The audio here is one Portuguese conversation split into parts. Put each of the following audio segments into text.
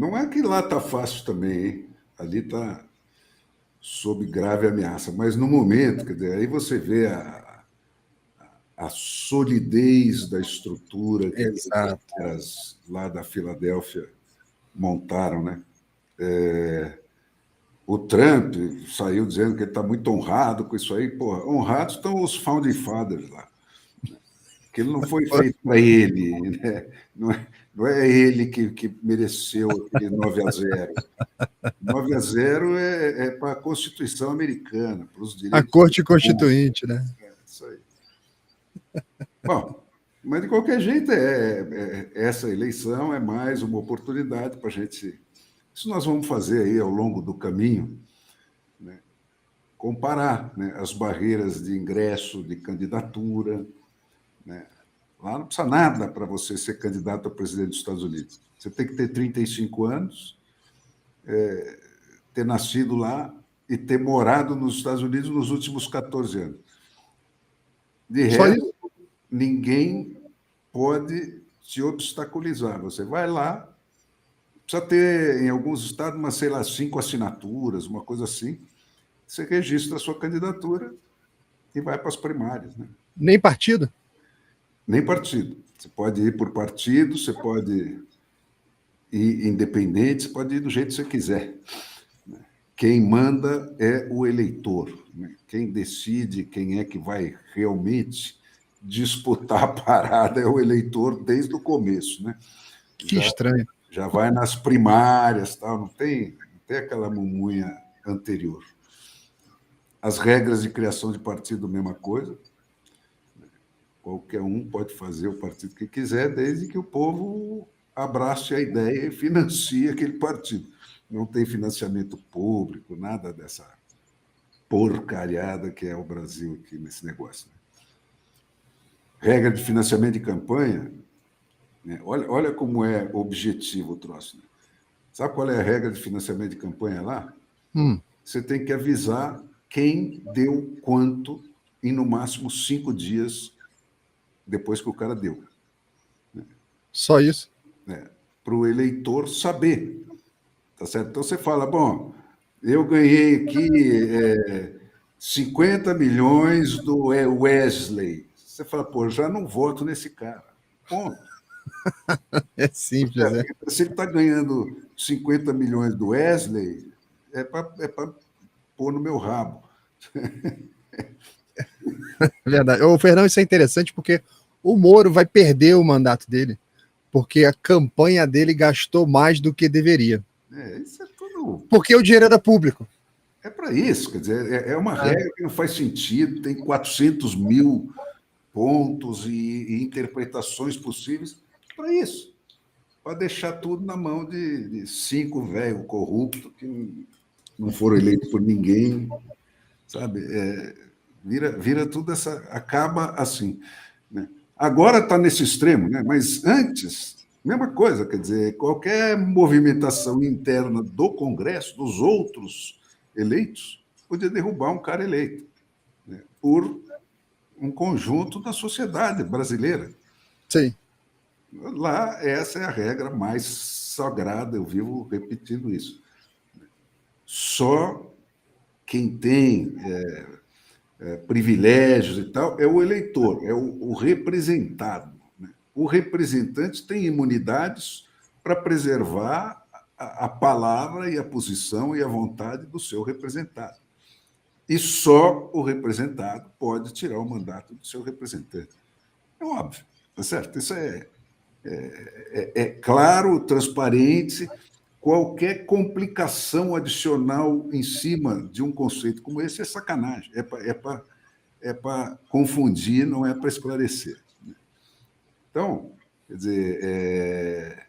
Não é que lá está fácil também, hein? Ali está sob grave ameaça, mas no momento, quer dizer, aí você vê a solidez da estrutura que aqueles Exato. caras lá da Filadélfia montaram, né? O Trump saiu dizendo que ele está muito honrado com isso aí. Porra, honrados estão os founding fathers lá. Que ele não foi feito para ele, né? Não é ele que mereceu aquele 9-0. 9-0 é para a Constituição Americana, para os A direitos Corte humanos. Constituinte, né? Isso aí. Bom, mas de qualquer jeito, essa eleição é mais uma oportunidade para a gente. Isso nós vamos fazer aí ao longo do caminho, né? Comparar, né, as barreiras de ingresso, de candidatura, né? Lá não precisa nada para você ser candidato a presidente dos Estados Unidos. Você tem que ter 35 anos, ter nascido lá e ter morado nos Estados Unidos nos últimos 14 anos. De Só resto, isso? ninguém pode te obstaculizar. Você vai lá, precisa ter, em alguns estados, umas, sei lá, 5 assinaturas, uma coisa assim. Você registra a sua candidatura e vai para as primárias, né? Nem partido? Nem partido. Você pode ir por partido, você pode ir independente, você pode ir do jeito que você quiser. Quem manda é o eleitor, né? Quem decide quem é que vai realmente disputar a parada é o eleitor desde o começo, né? Que estranho. Já vai nas primárias, tal, não tem aquela mumunha anterior. As regras de criação de partido, mesma coisa. Qualquer um pode fazer o partido que quiser, desde que o povo abrace a ideia e financie aquele partido. Não tem financiamento público, nada dessa porcariada que é o Brasil aqui nesse negócio. Regra de financiamento de campanha, né? Olha como é objetivo o troço. Né? Sabe qual é a regra de financiamento de campanha lá? Você tem que avisar quem deu quanto em, no máximo, 5 dias depois que o cara deu. Só isso? Para o eleitor saber. Tá certo? Então você fala, bom, eu ganhei aqui 50 milhões do Wesley. Você fala, pô, já não voto nesse cara. Ponto. É simples, né? Se ele está ganhando 50 milhões do Wesley, é para pôr no meu rabo. Verdade. Ô, Fernão, isso é interessante porque o Moro vai perder o mandato dele, porque a campanha dele gastou mais do que deveria. Isso é tudo. Porque o dinheiro era público. É para isso, quer dizer, é uma regra que não faz sentido, tem 400 mil pontos e interpretações possíveis para isso, para deixar tudo na mão de 5 velhos corruptos que não foram eleitos por ninguém, sabe? Vira tudo essa. Acaba assim. Né? Agora está nesse extremo, né? Mas antes, mesma coisa, quer dizer, qualquer movimentação interna do Congresso, dos outros eleitos, podia derrubar um cara eleito, né? Por um conjunto da sociedade brasileira. Sim. Lá, essa é a regra mais sagrada, eu vivo repetindo isso. Só quem tem privilégios e tal é o eleitor, é o representado. Né? O representante tem imunidades para preservar a palavra e a posição e a vontade do seu representado. E só o representado pode tirar o mandato do seu representante. É óbvio, tá certo? Isso é claro, transparente. Qualquer complicação adicional em cima de um conceito como esse é sacanagem. É para confundir, não é para esclarecer. Então, quer dizer,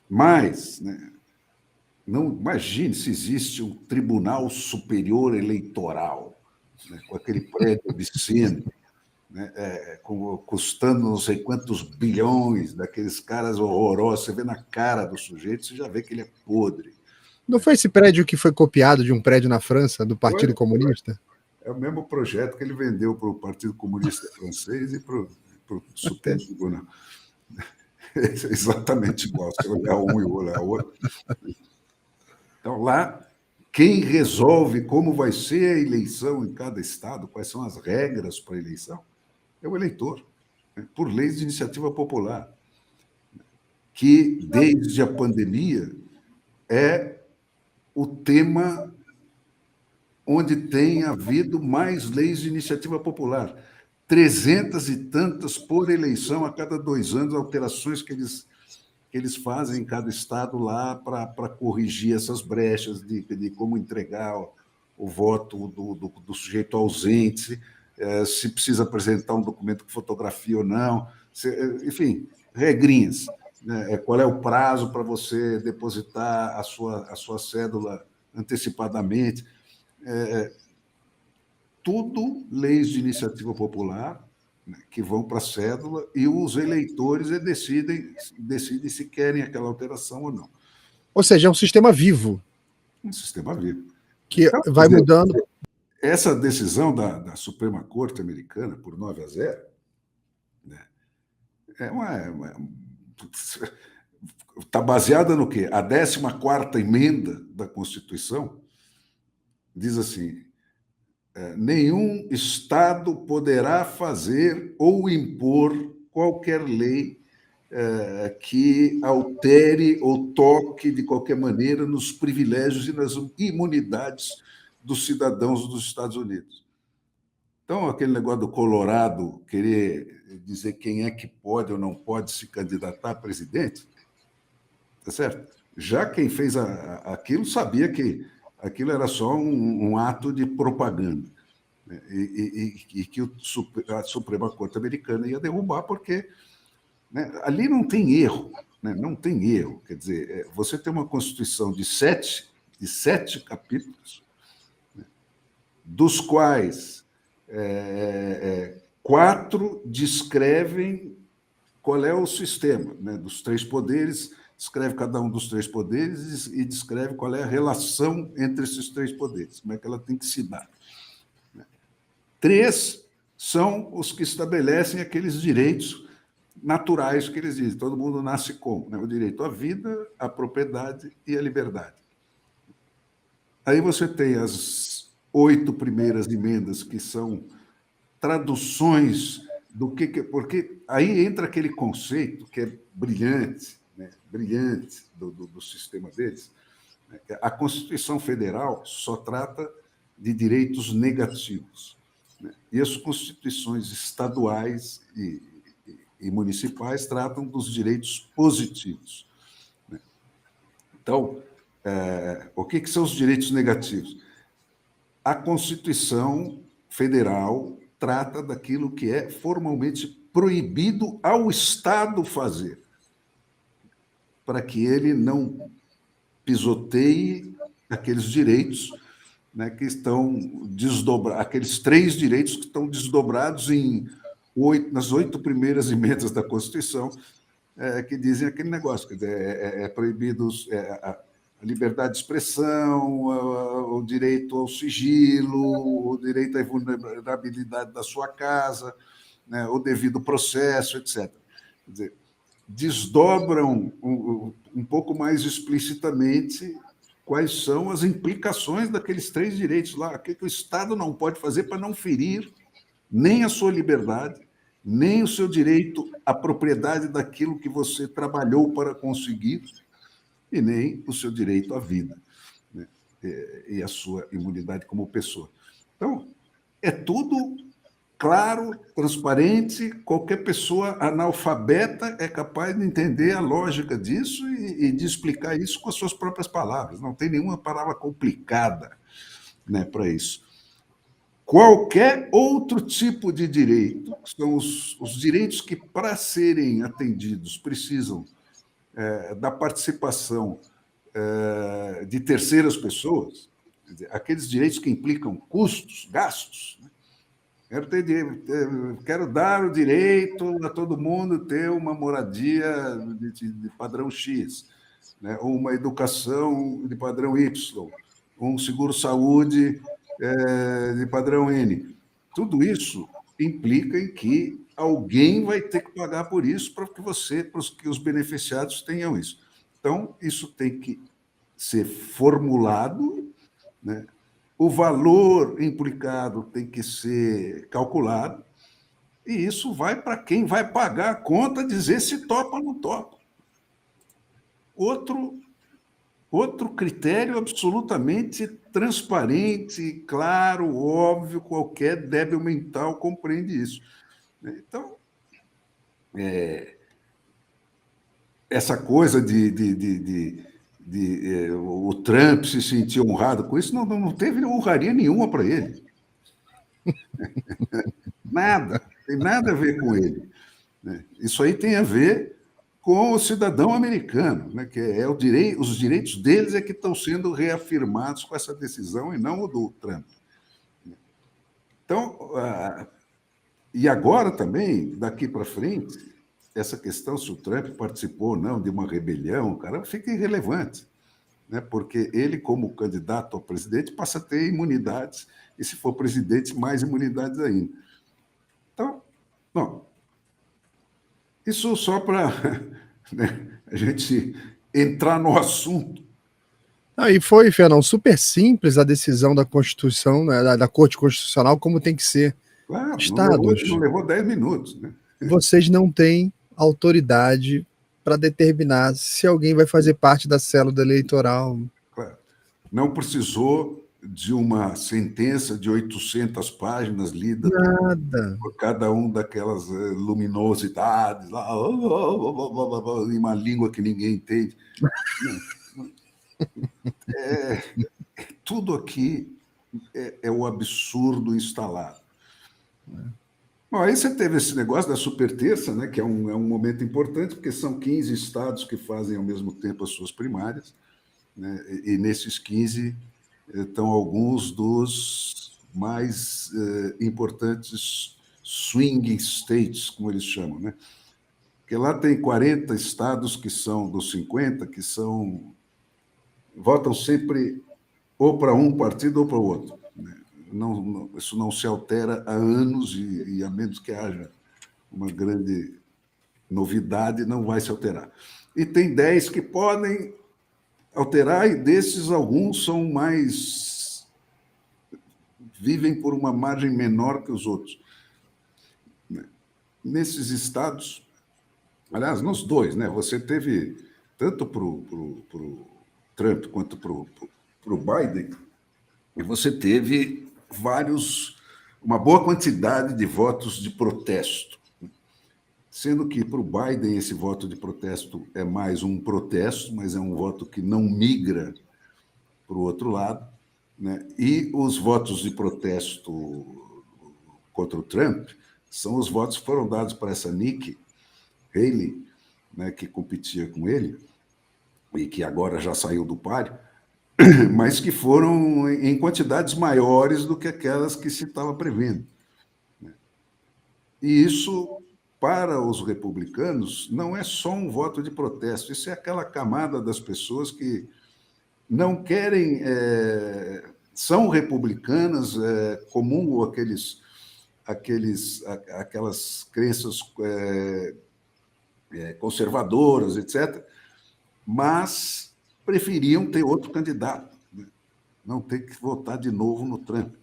mas, né, não imagine se existe um Tribunal Superior Eleitoral, né, com aquele prédio obsceno, né, custando não sei quantos bilhões, daqueles caras horrorosos. Você vê na cara do sujeito, você já vê que ele é podre. Não foi esse prédio que foi copiado de um prédio na França, do Partido Comunista? É o mesmo projeto que ele vendeu para o Partido Comunista Francês e para o Supremo Tribunal. É exatamente igual, se olhar um e olhar outro. Então, lá, quem resolve como vai ser a eleição em cada estado, quais são as regras para a eleição, é o eleitor, né? Por leis de iniciativa popular, que, desde a pandemia, é o tema onde tem havido mais leis de iniciativa popular. 300 e tantas por eleição a cada 2 anos, alterações que eles fazem em cada estado lá para corrigir essas brechas de como entregar o voto do sujeito ausente, se precisa apresentar um documento com fotografia ou não, enfim, regrinhas. Né? Qual é o prazo para você depositar a sua cédula antecipadamente? Tudo leis de iniciativa popular, né, que vão para a cédula, e os eleitores decidem se querem aquela alteração ou não. Ou seja, é um sistema vivo. Um sistema vivo. Que Então, vai mudando. Essa decisão da Suprema Corte americana, por 9-0, né, está baseada no quê? A 14ª emenda da Constituição diz assim: nenhum Estado poderá fazer ou impor qualquer lei que altere ou toque de qualquer maneira nos privilégios e nas imunidades dos cidadãos dos Estados Unidos. Então, aquele negócio do Colorado querer dizer quem é que pode ou não pode se candidatar a presidente, tá certo? Já quem fez aquilo sabia que aquilo era só um ato de propaganda, né? E que a Suprema Corte americana ia derrubar, porque, né, ali não tem erro, né? Não tem erro. Quer dizer, você tem uma Constituição de sete capítulos, né, dos quais 4 descrevem qual é o sistema, né, dos 3 poderes, descreve cada um dos 3 poderes e descreve qual é a relação entre esses 3 poderes, como é que ela tem que se dar. 3 são os que estabelecem aqueles direitos naturais que eles dizem, todo mundo nasce com, né, o direito à vida, à propriedade e à liberdade. Aí você tem as 8 primeiras emendas, que são traduções do que... Porque aí entra aquele conceito que é brilhante, né? Brilhante do sistema deles. A Constituição Federal só trata de direitos negativos, né? E as constituições estaduais e municipais tratam dos direitos positivos, né? Então, o que são os direitos negativos? A Constituição Federal trata daquilo que é formalmente proibido ao Estado fazer, para que ele não pisoteie aqueles direitos, né, que estão desdobrados, aqueles 3 direitos que estão desdobrados nas 8 primeiras emendas da Constituição, que dizem aquele negócio, quer dizer, proibido a liberdade de expressão, o direito ao sigilo, o direito à vulnerabilidade da sua casa, né, o devido processo, etc. Quer dizer, desdobram um pouco mais explicitamente quais são as implicações daqueles 3 direitos lá, o que o Estado não pode fazer para não ferir nem a sua liberdade, nem o seu direito à propriedade daquilo que você trabalhou para conseguir, e nem o seu direito à vida, né, e a sua imunidade como pessoa. Então, é tudo claro, transparente, qualquer pessoa analfabeta é capaz de entender a lógica disso e de explicar isso com as suas próprias palavras. Não tem nenhuma palavra complicada, né, para isso. Qualquer outro tipo de direito, são os direitos que, para serem atendidos, precisam da participação de terceiras pessoas, quer dizer, aqueles direitos que implicam custos, gastos, né? Quero dar o direito a todo mundo ter uma moradia de padrão X, né? Uma educação de padrão Y, um seguro-saúde de padrão N. Tudo isso implica em que alguém vai ter que pagar por isso para que os beneficiados tenham isso. Então, isso tem que ser formulado, né? O valor implicado tem que ser calculado, e isso vai para quem vai pagar a conta dizer se topa ou não topa. Outro critério absolutamente transparente, claro, óbvio, qualquer débil mental compreende isso. Então, essa coisa de o Trump se sentir honrado com isso, não teve honraria nenhuma para ele. Nada, tem nada a ver com ele. Isso aí tem a ver com o cidadão americano, né, que é os direitos deles é que estão sendo reafirmados com essa decisão e não o do Trump. Então, e agora também, daqui para frente, essa questão se o Trump participou ou não de uma rebelião, cara, fica irrelevante, né, porque ele, como candidato ao presidente, passa a ter imunidades, e se for presidente, mais imunidades ainda. Então, bom, isso só para, né, a gente entrar no assunto. E foi, Fernão, super simples a decisão da Constituição, né, da Corte Constitucional, como tem que ser. Claro, Estados, não levou 10 minutos. Né? Vocês não têm autoridade para determinar se alguém vai fazer parte da célula eleitoral. Claro. Não precisou de uma sentença de 800 páginas lida por cada um daquelas luminosidades, lá, em uma língua que ninguém entende. Tudo aqui é o absurdo instalado. Bom, aí você teve esse negócio da superterça, né, que é um momento importante, porque são 15 estados que fazem ao mesmo tempo as suas primárias, né, e nesses 15 estão alguns dos mais importantes swing states, como eles chamam, né? Porque lá tem 40 estados que são dos 50, que votam sempre ou para um partido ou para o outro. Né? Isso não se altera há anos e a menos que haja uma grande novidade, não vai se alterar. E tem 10 que podem alterar, e desses alguns são mais... vivem por uma margem menor que os outros. Nesses estados, aliás, nos dois, né? Você teve, tanto para o Trump quanto para o Biden, e você teve uma boa quantidade de votos de protesto, sendo que para o Biden esse voto de protesto é mais um protesto, mas é um voto que não migra para o outro lado, né? E os votos de protesto contra o Trump são os votos que foram dados para essa Nikki Haley, né, que competia com ele e que agora já saiu do páreo, mas que foram em quantidades maiores do que aquelas que se estava prevendo. E isso, para os republicanos, não é só um voto de protesto, isso é aquela camada das pessoas que não querem, são republicanas, comungam aquelas crenças conservadoras, etc., mas preferiam ter outro candidato, né? Não ter que votar de novo no Trump.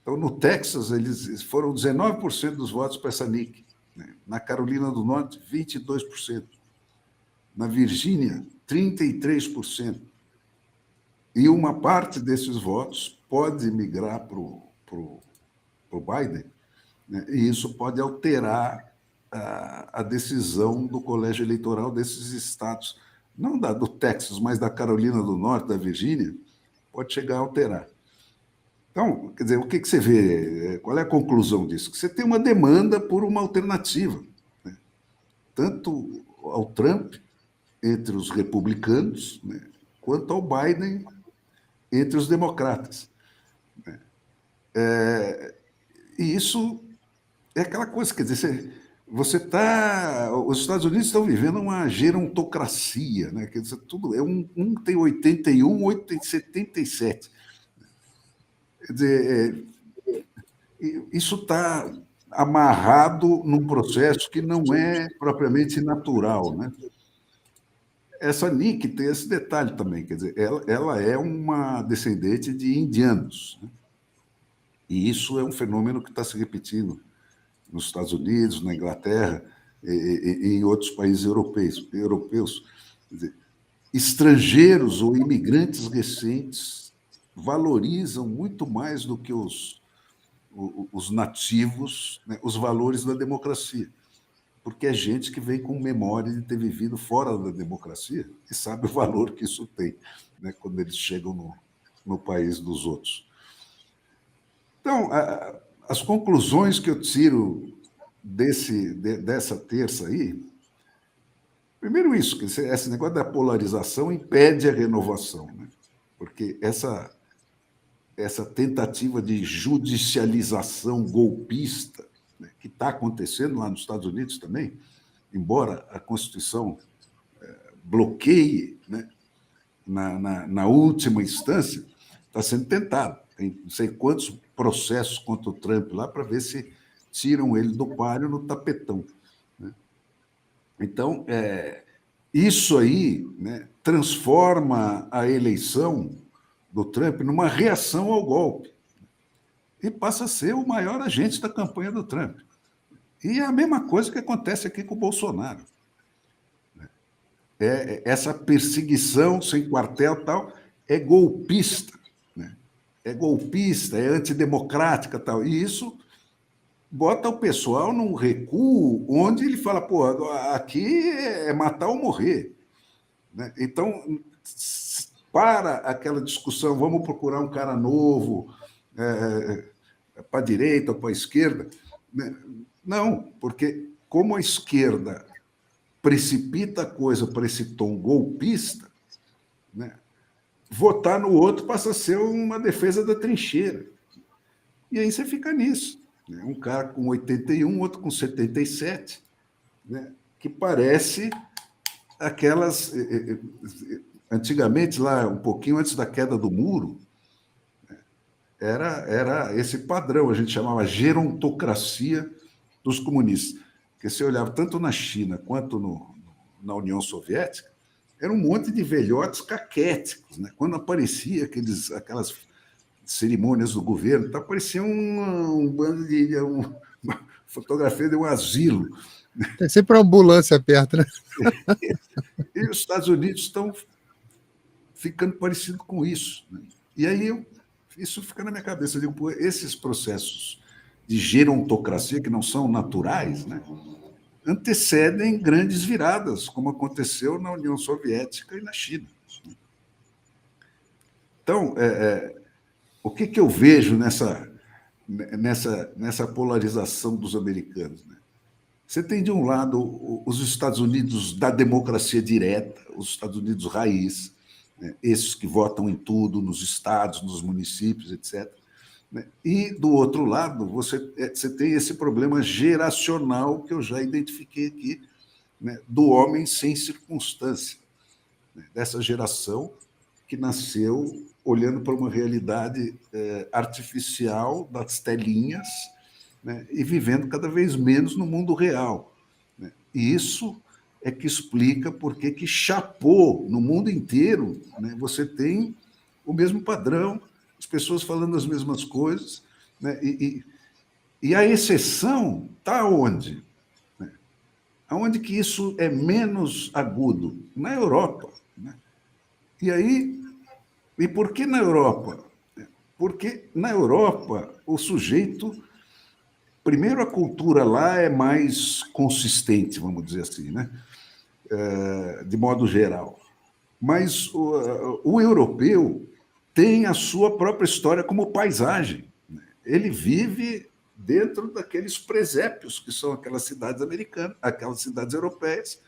Então, no Texas, eles foram 19% dos votos para essa Nikki. Né? Na Carolina do Norte, 22%. Na Virgínia, 33%. E uma parte desses votos pode migrar para o Biden, né? E isso pode alterar a decisão do colégio eleitoral desses estados, não do Texas, mas da Carolina do Norte, da Virgínia, pode chegar a alterar. Então, quer dizer, o que você vê? Qual é a conclusão disso? Que você tem uma demanda por uma alternativa, né? Tanto ao Trump, entre os republicanos, né, quanto ao Biden, entre os democratas. E isso é aquela coisa, quer dizer, os Estados Unidos estão vivendo uma gerontocracia, né? Quer dizer, tudo um tem 81, outro tem 77. Quer dizer, isso está amarrado num processo que não é propriamente natural, né? Essa Nick tem esse detalhe também, quer dizer, ela é uma descendente de indianos, né? E isso é um fenômeno que está se repetindo nos Estados Unidos, na Inglaterra e em outros países europeus. Quer dizer, estrangeiros ou imigrantes recentes valorizam muito mais do que os nativos, né, os valores da democracia, porque é gente que vem com memória de ter vivido fora da democracia e sabe o valor que isso tem, né, quando eles chegam no país dos outros. Então, as conclusões que eu tiro dessa terça aí, primeiro isso, que esse negócio da polarização impede a renovação, né? Porque essa tentativa de judicialização golpista, né, que está acontecendo lá nos Estados Unidos também, embora a Constituição bloqueie, né, na última instância, está sendo tentado. Tem não sei quantos processos contra o Trump lá para ver se tiram ele do páreo no tapetão, né? Então, isso aí, né, transforma a eleição do Trump numa reação ao golpe e passa a ser o maior agente da campanha do Trump. E é a mesma coisa que acontece aqui com o Bolsonaro. Essa perseguição sem quartel tal é golpista, né? É golpista, é antidemocrática tal. E isso bota o pessoal num recuo onde ele fala, pô, aqui é matar ou morrer, né? Então, para aquela discussão, vamos procurar um cara novo, para a direita ou para a esquerda, né? Não, porque como a esquerda precipita a coisa para esse tom golpista, né, votar no outro passa a ser uma defesa da trincheira. E aí você fica nisso, né? Um cara com 81, outro com 77, né, que parece aquelas... Antigamente, lá, um pouquinho antes da queda do muro, era esse padrão, a gente chamava gerontocracia dos comunistas. Porque você olhava tanto na China quanto na União Soviética, era um monte de velhotes caquéticos, né? Quando aparecia aquelas cerimônias do governo, tá, parecia um bando de... uma fotografia de um asilo. Tem sempre uma ambulância perto, né? E os Estados Unidos estão ficando parecido com isso, né? E aí isso fica na minha cabeça. Eu digo, pô, esses processos de gerontocracia, que não são naturais, né, antecedem grandes viradas, como aconteceu na União Soviética e na China. Então, o que eu vejo nessa polarização dos americanos, né? Você tem, de um lado, os Estados Unidos da democracia direta, os Estados Unidos raiz, né, esses que votam em tudo, nos estados, nos municípios, etc. E, do outro lado, você tem esse problema geracional que eu já identifiquei aqui, né, do homem sem circunstância, né, dessa geração que nasceu olhando para uma realidade artificial das telinhas, né, e vivendo cada vez menos no mundo real, né? E isso é que explica por que chapou no mundo inteiro, né, você tem o mesmo padrão, as pessoas falando as mesmas coisas, né, e a exceção está onde? Aonde que isso é menos agudo? Na Europa, né? E por que na Europa? Porque na Europa o sujeito... Primeiro, a cultura lá é mais consistente, vamos dizer assim, né? De modo geral. Mas o europeu tem a sua própria história como paisagem, né? Ele vive dentro daqueles presépios que são aquelas cidades americanas, aquelas cidades europeias,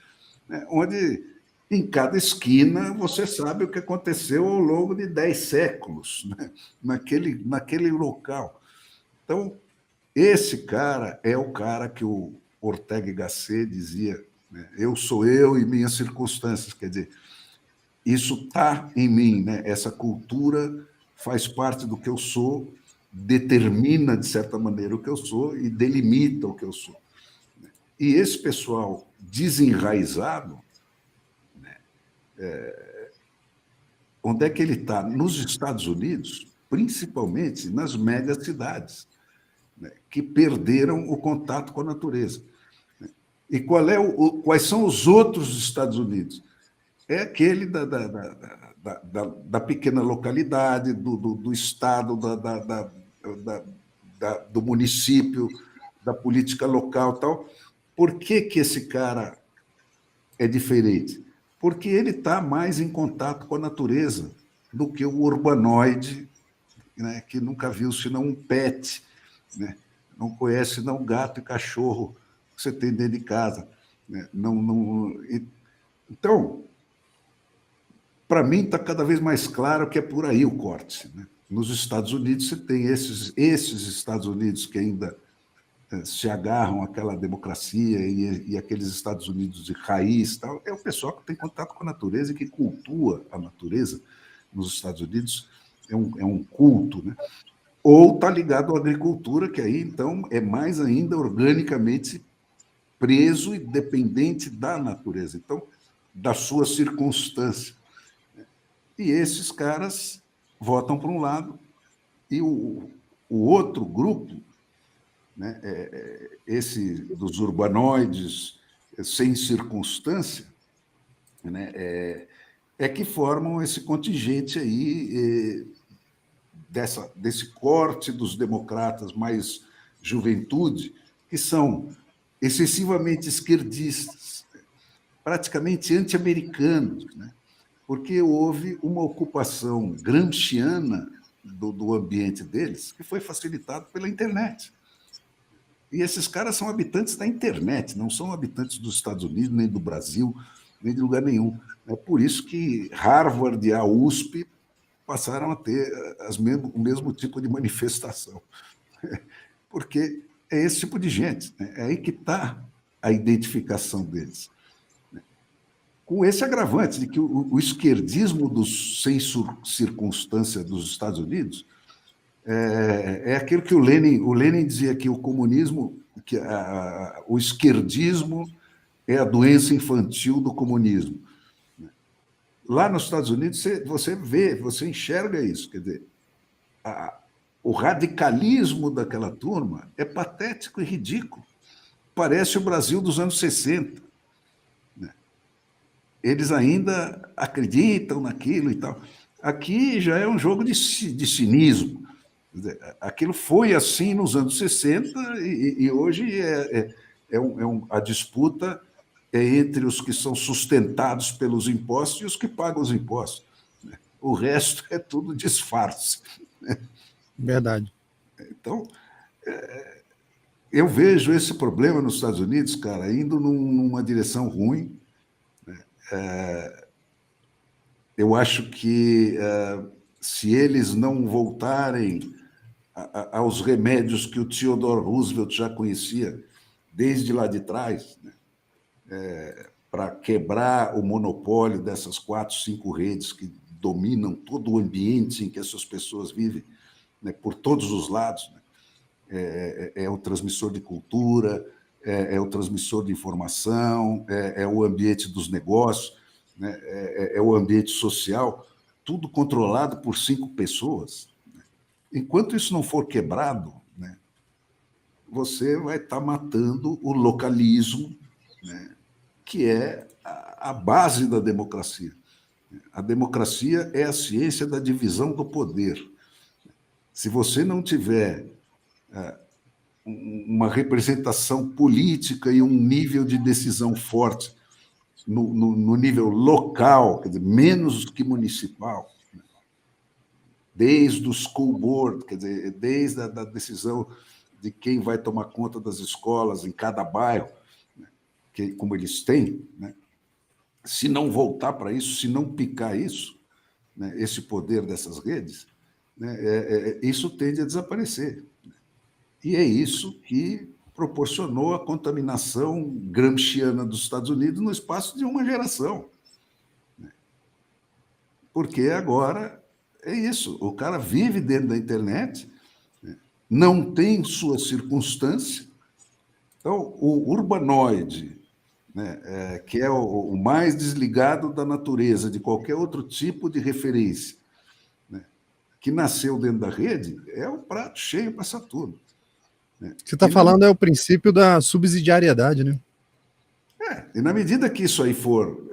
né, onde em cada esquina você sabe o que aconteceu ao longo de 10 séculos, né, naquele local. Então, esse cara é o cara que o Ortega y Gasset dizia, né, eu sou eu e minhas circunstâncias. Quer dizer, isso está em mim, né? Essa cultura faz parte do que eu sou, determina, de certa maneira, o que eu sou e delimita o que eu sou. E esse pessoal desenraizado, onde é que ele está? Nos Estados Unidos, principalmente nas megacidades, né, que perderam o contato com a natureza. E quais são os outros Estados Unidos? É aquele da pequena localidade, do estado, do município, da política local, tal. Por que esse cara é diferente? Porque ele está mais em contato com a natureza do que o urbanoide, né, que nunca viu senão um pet, né? Não conhece não gato e cachorro que você tem dentro de casa, né? Então, para mim, está cada vez mais claro que é por aí o corte, né? Nos Estados Unidos, você tem esses Estados Unidos que ainda se agarram àquela democracia e aqueles Estados Unidos de raiz, tal, é o pessoal que tem contato com a natureza e que cultua a natureza nos Estados Unidos, é um culto, né? Ou está ligado à agricultura, que aí, então, é mais ainda organicamente preso e dependente da natureza, então, da sua circunstância. E esses caras votam para um lado e o outro grupo, né, esse dos urbanoides sem circunstância, né, que formam esse contingente aí desse corte dos democratas mais juventude, que são excessivamente esquerdistas, praticamente anti-americanos, né? Porque houve uma ocupação gramsciana do ambiente deles que foi facilitado pela internet. E esses caras são habitantes da internet, não são habitantes dos Estados Unidos, nem do Brasil, nem de lugar nenhum. É por isso que Harvard e a USP passaram a ter o mesmo tipo de manifestação. Porque é esse tipo de gente, né? É aí que está a identificação deles. Com esse agravante de que o esquerdismo sem circunstância dos Estados Unidos é aquilo que o Lenin dizia, que o comunismo, que o esquerdismo é a doença infantil do comunismo. Lá nos Estados Unidos, você enxerga isso, quer dizer, o radicalismo daquela turma é patético e ridículo. Parece o Brasil dos anos 60. Eles ainda acreditam naquilo e tal. Aqui já é um jogo de cinismo. Aquilo foi assim nos anos 60 e hoje a disputa é entre os que são sustentados pelos impostos e os que pagam os impostos. O resto é tudo disfarce. Verdade. Então, eu vejo esse problema nos Estados Unidos, cara, indo numa direção ruim. Eu acho que se eles não voltarem aos remédios que o Theodore Roosevelt já conhecia desde lá de trás, né, para quebrar o monopólio dessas 4, 5 redes que dominam todo o ambiente em que essas pessoas vivem, né, por todos os lados, né? É o transmissor de cultura, é o transmissor de informação, é o ambiente dos negócios, né? É o ambiente social, tudo controlado por 5 pessoas. Enquanto isso não for quebrado, né, você vai estar matando o localismo, né, que é a base da democracia. A democracia é a ciência da divisão do poder. Se você não tiver uma representação política e um nível de decisão forte no nível local, quer dizer, menos que municipal, desde o school board, quer dizer, desde a decisão de quem vai tomar conta das escolas em cada bairro, né, como eles têm, né, se não voltar para isso, se não picar isso, né, esse poder dessas redes, né, isso tende a desaparecer. E é isso que proporcionou a contaminação gramsciana dos Estados Unidos no espaço de uma geração. Porque agora é isso, o cara vive dentro da internet, não tem sua circunstância. Então, o urbanoide, né, que é o mais desligado da natureza, de qualquer outro tipo de referência, né, que nasceu dentro da rede, é o prato cheio para Saturno. Né? Você está falando é o princípio da subsidiariedade, né? E na medida que isso aí for...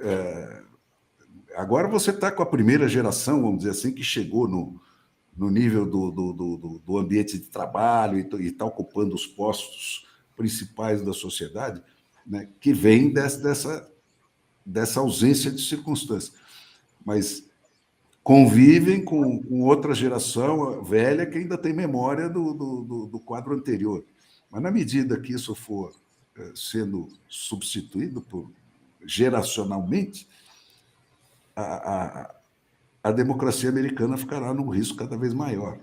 agora você está com a primeira geração, vamos dizer assim, que chegou no nível do ambiente de trabalho e está ocupando os postos principais da sociedade, né, que vem dessa ausência de circunstância. Mas convivem com outra geração velha que ainda tem memória do quadro anterior. Mas na medida que isso for sendo substituído geracionalmente, a democracia americana ficará num risco cada vez maior.